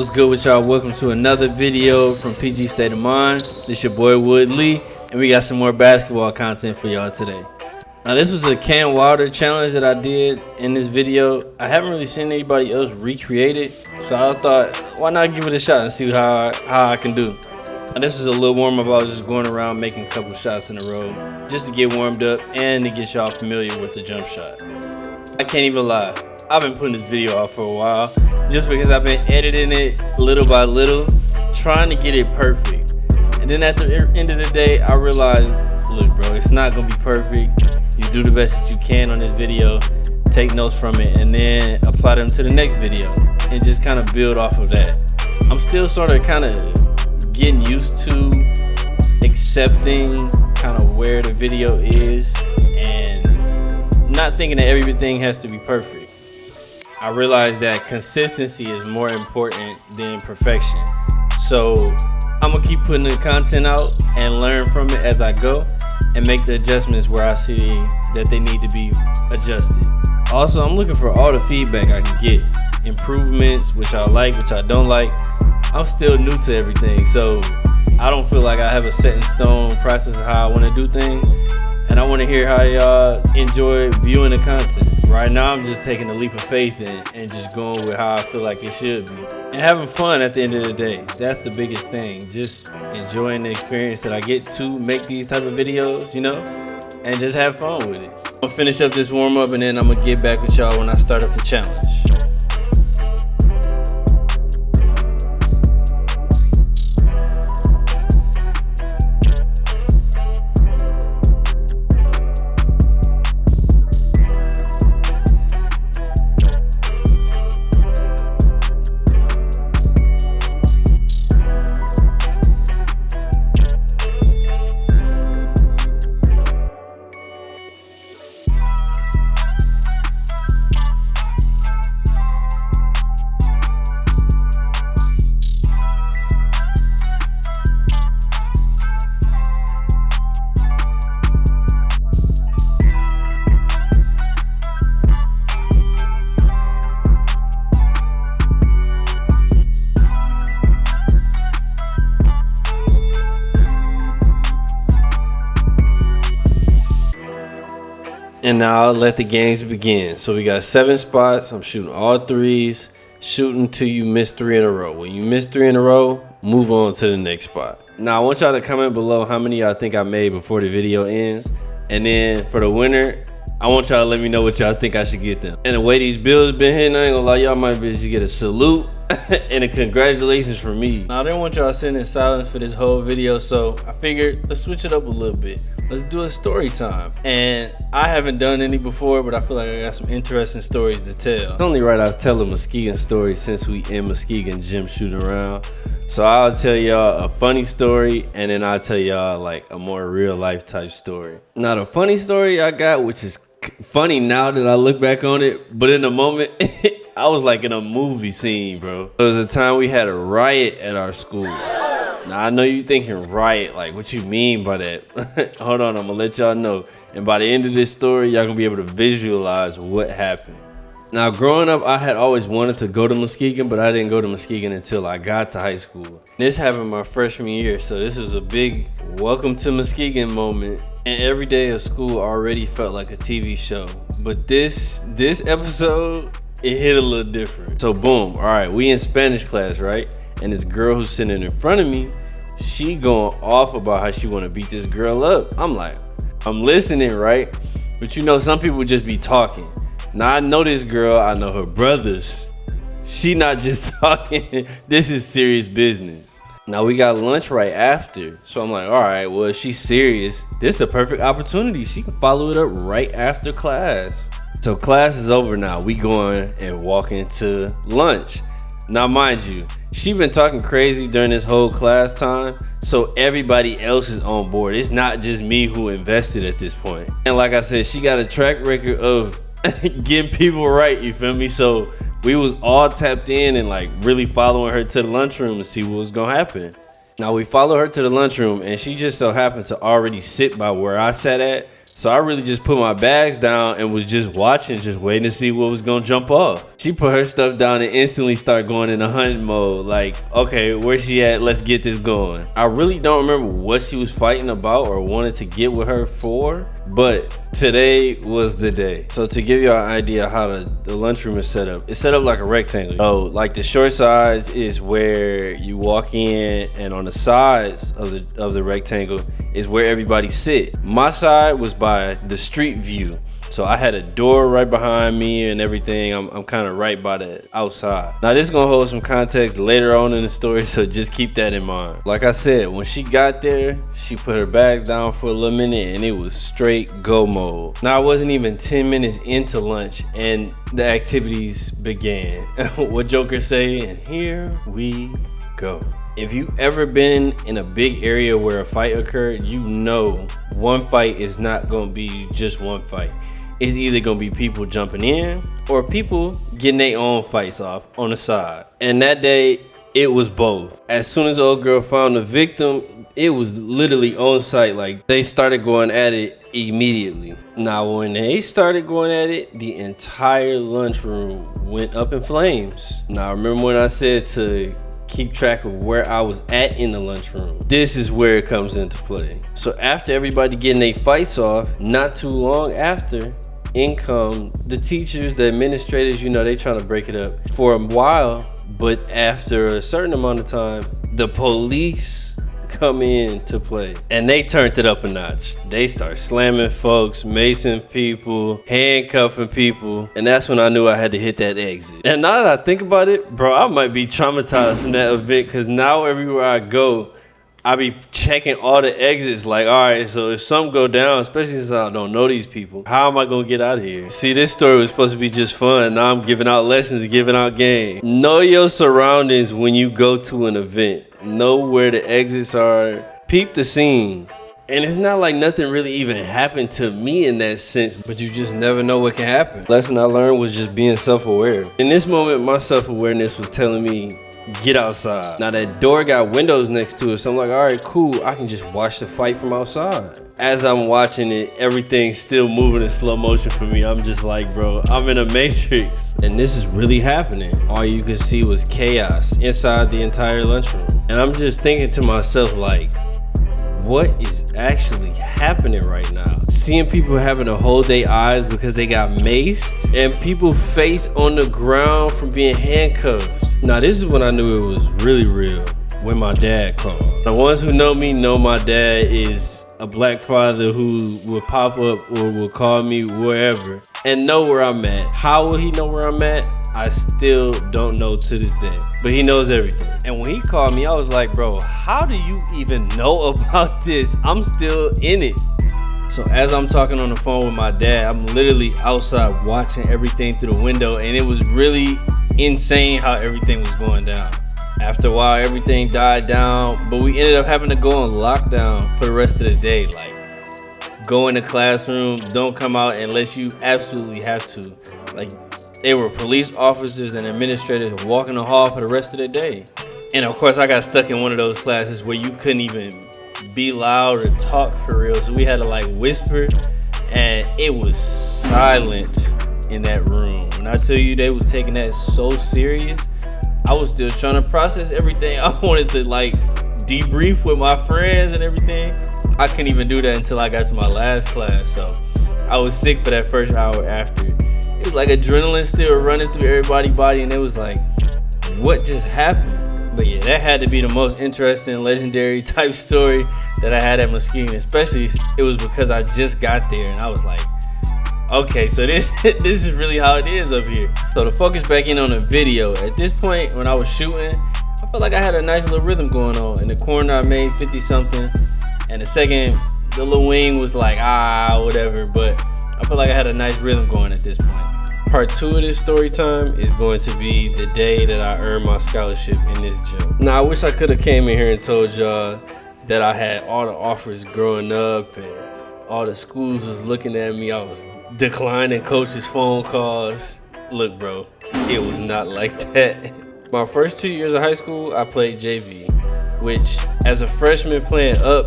What's good with y'all? Welcome to another video from PG State of Mind. This your boy Wood Lee, and we got some more basketball content for y'all today. Now this was a Cam Wilder challenge that I did in this video. I haven't really seen anybody else recreate it, so I thought, why not give it a shot and see how I can do. Now this is a little warm up. I was just going around making a couple shots in a row just to get warmed up and to get y'all familiar with the jump shot. I can't even lie, I've been putting this video off for a while just because I've been editing it little by little, trying to get it perfect. And then at the end of the day, I realized, look bro, it's not gonna be perfect. You do the best that you can on this video, take notes from it, and then apply them to the next video and just kind of build off of that. I'm still sort of kind of getting used to accepting kind of where the video is and not thinking that everything has to be perfect. I realized that consistency is more important than perfection. So I'm gonna keep putting the content out and learn from it as I go and make the adjustments where I see that they need to be adjusted. Also, I'm looking for all the feedback I can get. Improvements, which I like, which I don't like. I'm still new to everything, so I don't feel like I have a set in stone process of how I want to do things. And I want to hear how y'all enjoy viewing the content. Right now, I'm just taking a leap of faith and just going with how I feel like it should be. And having fun at the end of the day. That's the biggest thing. Just enjoying the experience that I get to make these type of videos, you know, and just have fun with it. I'm gonna finish up this warm up and then I'm gonna get back with y'all when I start up the challenge. And now I'll let the games begin. So we got 7 spots. I'm shooting all threes, shooting till you miss 3 in a row. When you miss 3 in a row, move on to the next spot. Now I want y'all to comment below how many y'all think I made before the video ends. And then for the winner, I want y'all to let me know what y'all think I should get them. And the way these bills been hitting, I ain't gonna lie, y'all might be able to get a salute and a congratulations from me. Now I didn't want y'all sitting in silence for this whole video, so I figured let's switch it up a little bit. Let's do a story time. And I haven't done any before, but I feel like I got some interesting stories to tell. It's only right I tell a Muskegon story since we in Muskegon gym shooting around. So I'll tell y'all a funny story and then I'll tell y'all like a more real life type story. Now the funny story I got, which is funny now that I look back on it, but in the moment, I was like in a movie scene, bro. There was a time we had a riot at our school. Now, I know you thinking riot, like what you mean by that? Hold on, I'm gonna let y'all know. And by the end of this story, y'all gonna be able to visualize what happened. Now, growing up, I had always wanted to go to Muskegon, but I didn't go to Muskegon until I got to high school. This happened my freshman year, so this was a big welcome to Muskegon moment. And every day of school already felt like a TV show. But this episode, it hit a little different. So boom, all right, we in Spanish class, right? And this girl who's sitting in front of me, she going off about how she want to beat this girl up. I'm like, I'm listening, right? But you know, some people just be talking. Now I know this girl, I know her brothers. She not just talking, this is serious business. Now we got lunch right after. So I'm like, all right, well, if she's serious, this is the perfect opportunity. She can follow it up right after class. So class is over now. We going and walking to lunch. Now, mind you, she been talking crazy during this whole class time, so everybody else is on board. It's not just me who invested at this point. And like I said, she got a track record of getting people right, you feel me? So we was all tapped in and like really following her to the lunchroom to see what was gonna happen. Now we follow her to the lunchroom and she just so happened to already sit by where I sat at. So I really just put my bags down and was just watching, just waiting to see what was gonna jump off. She put her stuff down and instantly started going into hunting mode. Like, okay, where's she at? Let's get this going. I really don't remember what she was fighting about or wanted to get with her for, but today was the day. So to give you an idea how the lunchroom is set up, it's set up like a rectangle. So like the short sides is where you walk in, and on the sides of the rectangle is where everybody sit. My side was by the street view. So I had a door right behind me and everything. I'm kind of right by the outside. Now this is gonna hold some context later on in the story, so just keep that in mind. Like I said, when she got there, she put her bags down for a little minute and it was straight go mode. Now I wasn't even 10 minutes into lunch and the activities began. What Joker say? And here we go. If you ever been in a big area where a fight occurred, you know one fight is not gonna be just one fight. It's either gonna be people jumping in or people getting their own fights off on the side. And that day, it was both. As soon as the old girl found the victim, it was literally on site. Like, they started going at it immediately. Now, when they started going at it, the entire lunchroom went up in flames. Now, remember when I said to keep track of where I was at in the lunchroom? This is where it comes into play. So after everybody getting their fights off, not too long after, in come the teachers, the administrators. You know, they trying to break it up for a while, but after a certain amount of time, the police come in to play and they turned it up a notch. They start slamming folks, macing people, handcuffing people, and that's when I knew I had to hit that exit. And now that I think about it, bro, I might be traumatized from that event, because now everywhere I go, I be checking all the exits. Like, all right, so if something go down, especially since I don't know these people, how am I gonna get out of here? See, this story was supposed to be just fun. Now I'm giving out lessons, giving out game. Know your surroundings when you go to an event. Know where the exits are. Peep the scene. And it's not like nothing really even happened to me in that sense, but you just never know what can happen. Lesson I learned was just being self-aware. In this moment, my self-awareness was telling me, get outside. Now that door got windows next to it, so I'm like, all right, cool, I can just watch the fight from outside. As I'm watching it, everything's still moving in slow motion for me. I'm just like, bro, I'm in a matrix. And this is really happening. All you could see was chaos inside the entire lunchroom. And I'm just thinking to myself, like, what is actually happening right now? Seeing people having to hold their eyes because they got maced, and people face on the ground from being handcuffed. Now this is when I knew it was really real, when my dad called. The ones who know me know my dad is a black father who will pop up or will call me wherever and know where I'm at. How will he know where I'm at? I still don't know to this day, but he knows everything. And when he called me, I was like, bro, how do you even know about this? I'm still in it. So as I'm talking on the phone with my dad, I'm literally outside watching everything through the window, and it was really insane how everything was going down. After a while, everything died down, but we ended up having to go on lockdown for the rest of the day. Like, go in the classroom, don't come out unless you absolutely have to. Like, they were police officers and administrators walking the hall for the rest of the day. And of course, I got stuck in one of those classes where you couldn't even be loud or talk for real. So we had to like whisper, and it was silent in that room. When I tell you they was taking that so serious, I was still trying to process everything. I wanted to like debrief with my friends and everything. I couldn't even do that until I got to my last class. So I was sick for that first hour after. It was like adrenaline still running through everybody's body, and it was like, what just happened? But yeah, that had to be the most interesting, legendary type story that I had at Muskegon. Especially, it was because I just got there, and I was like, okay, so this is really how it is up here. So to focus back in on the video, at this point when I was shooting, I felt like I had a nice little rhythm going on. In the corner, I made 50 something, and the second, the little wing was like, whatever. But I felt like I had a nice rhythm going at this point. Part 2 of this story time is going to be the day that I earned my scholarship in this gym. Now, I wish I could have came in here and told y'all that I had all the offers growing up and all the schools was looking at me. I was declining coaches' phone calls. Look, bro, it was not like that. My first 2 years of high school, I played JV, which as a freshman playing up,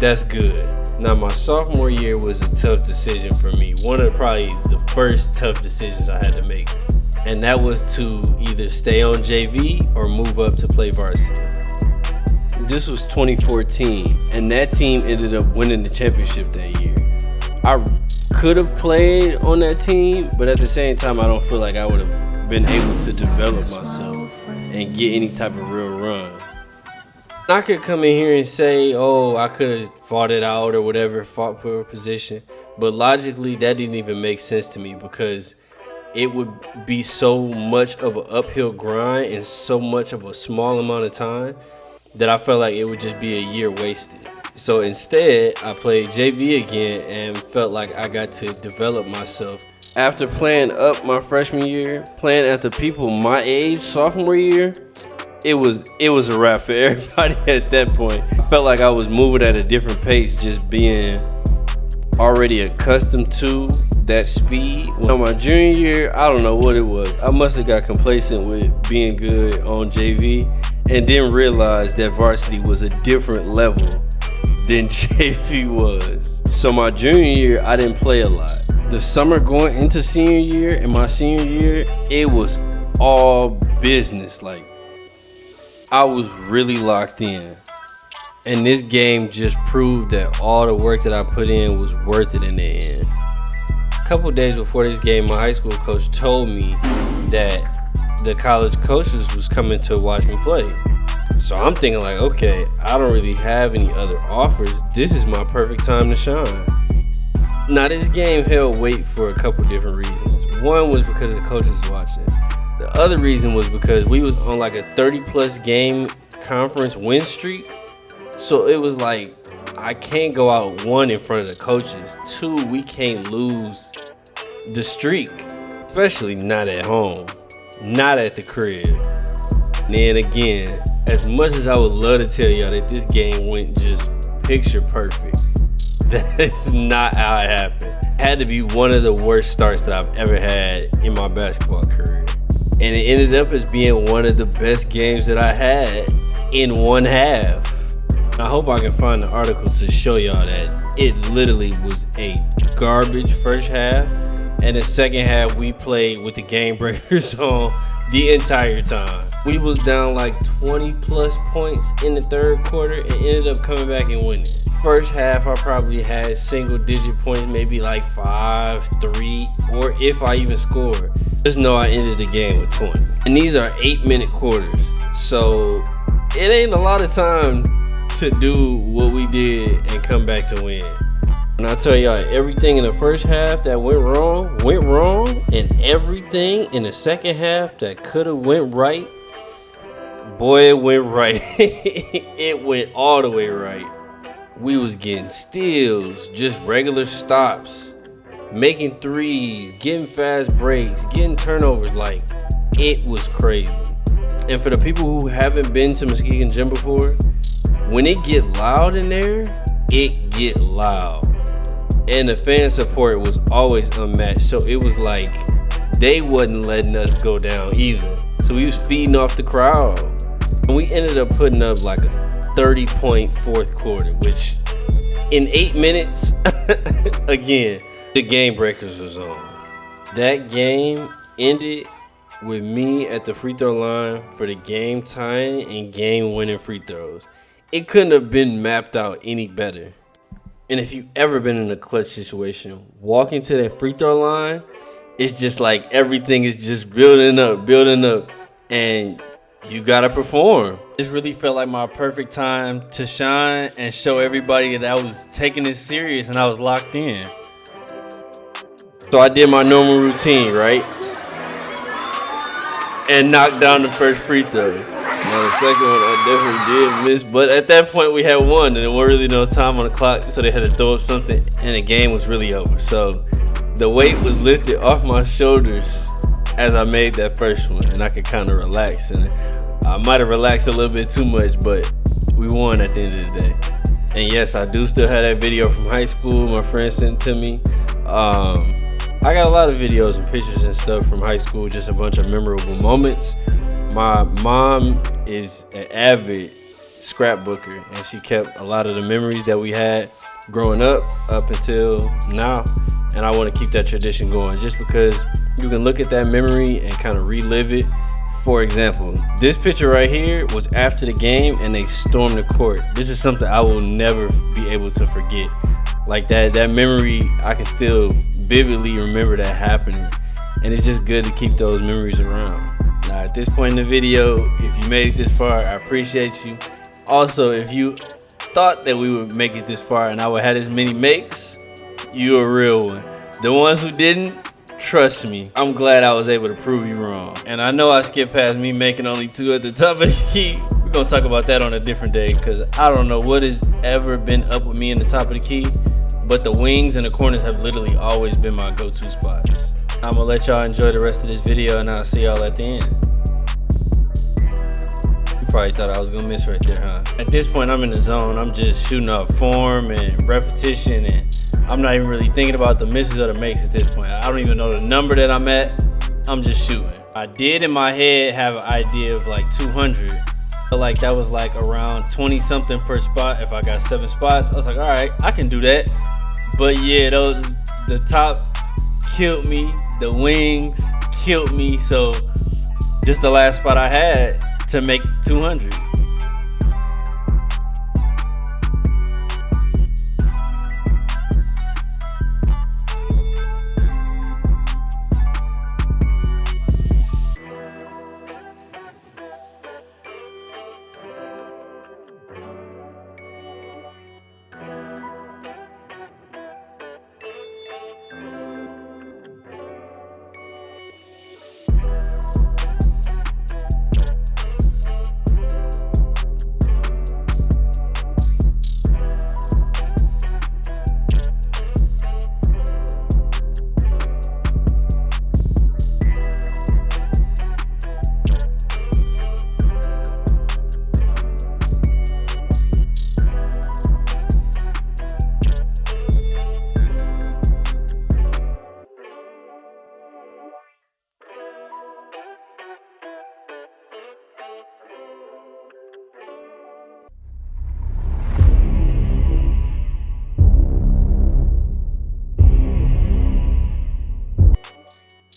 that's good. Now, my sophomore year was a tough decision for me. One of probably the first tough decisions I had to make. And that was to either stay on JV or move up to play varsity. This was 2014, and that team ended up winning the championship that year. I could have played on that team, but at the same time, I don't feel like I would have been able to develop myself and get any type of real run. I could come in here and say, oh, I could have fought it out or whatever, fought for a position. But logically, that didn't even make sense to me because it would be so much of an uphill grind in so much of a small amount of time that I felt like it would just be a year wasted. So instead, I played JV again and felt like I got to develop myself. After playing up my freshman year, playing at the people my age sophomore year, it was a wrap for everybody at that point. I felt like I was moving at a different pace, just being already accustomed to that speed. On my junior year, I don't know what it was. I must have got complacent with being good on JV and didn't realize that varsity was a different level than JV was. So my junior year, I didn't play a lot. The summer going into senior year and my senior year, it was all business. Like, I was really locked in. And this game just proved that all the work that I put in was worth it in the end. A couple days before this game, my high school coach told me that the college coaches was coming to watch me play. So I'm thinking like, okay, I don't really have any other offers. This is my perfect time to shine. Now, this game held weight for a couple different reasons. One was because the coaches watching. The other reason was because we was on like a 30-plus game conference win streak. So it was like, I can't go out one in front of the coaches. Two, we can't lose the streak, especially not at home, not at the crib. And then again, as much as I would love to tell y'all that this game went just picture perfect, that is not how it happened. It had to be one of the worst starts that I've ever had in my basketball career. And it ended up as being one of the best games that I had in one half. I hope I can find the article to show y'all that it literally was a garbage first half, and the second half we played with the game breakers on the entire time. We was down like 20 plus points in the third quarter and ended up coming back and winning. First half I probably had single digit points, maybe like 5, 3, or if I even scored. Just know I ended the game with 20. And these are 8-minute quarters, so it ain't a lot of time to do what we did and come back to win. And I tell y'all, everything in the first half that went wrong, and everything in the second half that could have went right, boy, it went right. It went all the way right. We was getting steals, just regular stops, making threes, getting fast breaks, getting turnovers. Like, it was crazy. And for the people who haven't been to Muskegon Gym before, when it get loud in there, it get loud. And the fan support was always unmatched. So it was like they wasn't letting us go down either. So we was feeding off the crowd. And we ended up putting up like a 30-point fourth quarter, which in 8 minutes, again, the game breakers was on. That game ended with me at the free throw line for the game tying and game winning free throws. It couldn't have been mapped out any better. And if you've ever been in a clutch situation, walking to that free throw line, it's just like everything is just building up, and you gotta perform. It really felt like my perfect time to shine and show everybody that I was taking this serious and I was locked in. So I did my normal routine, right? And knocked down the first free throw. Now the second one I definitely did miss, but at that point we had won and there wasn't really no time on the clock, so they had to throw up something and the game was really over. So the weight was lifted off my shoulders as I made that first one, and I could kind of relax. And I might have relaxed a little bit too much, but we won at the end of the day. And yes, I do still have that video from high school my friend sent to me. I got a lot of videos and pictures and stuff from high school, just a bunch of memorable moments. My mom is an avid scrapbooker, and she kept a lot of the memories that we had growing up until now, and I want to keep that tradition going just because you can look at that memory and kind of relive it. For example, this picture right here was after the game and they stormed the court. This is something I will never be able to forget. Like that memory, I can still vividly remember that happening, and it's just good to keep those memories around. Now at this point in the video, if you made it this far, I appreciate you. Also, if you thought that we would make it this far and I would have this many makes, you a real one. The ones who didn't, trust me, I'm glad I was able to prove you wrong. And I know I skipped past me making only 2 at the top of the key. We're gonna talk about that on a different day, because I don't know what has ever been up with me in the top of the key, but the wings and the corners have literally always been my go-to spots. I'm gonna let y'all enjoy the rest of this video, and I'll see y'all at the end. You probably thought I was gonna miss right there, huh? At this point, I'm in the zone. I'm just shooting off form and repetition, and I'm not even really thinking about the misses or the makes at this point. I don't even know the number that I'm at. I'm just shooting. I did in my head have an idea of like 200. I felt like that was like around 20 something per spot if I got 7 spots. I was like, all right, I can do that. But yeah, the top killed me. The wings killed me. So just the last spot I had to make 200.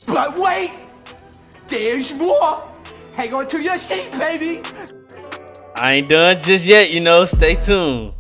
But wait, there's more. Hang on to your seat, baby. I ain't done just yet, you know. Stay tuned.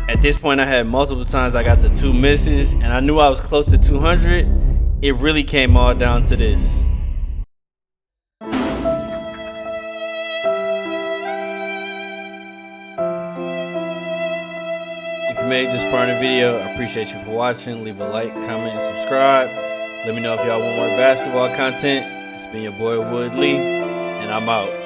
At this point, I had multiple times I got to 2 misses, and I knew I was close to 200. It really came all down to this. If you made this far in the video, I appreciate you for watching. Leave a like, comment, and subscribe. Let me know if y'all want more basketball content. It's been your boy Wood Lee, and I'm out.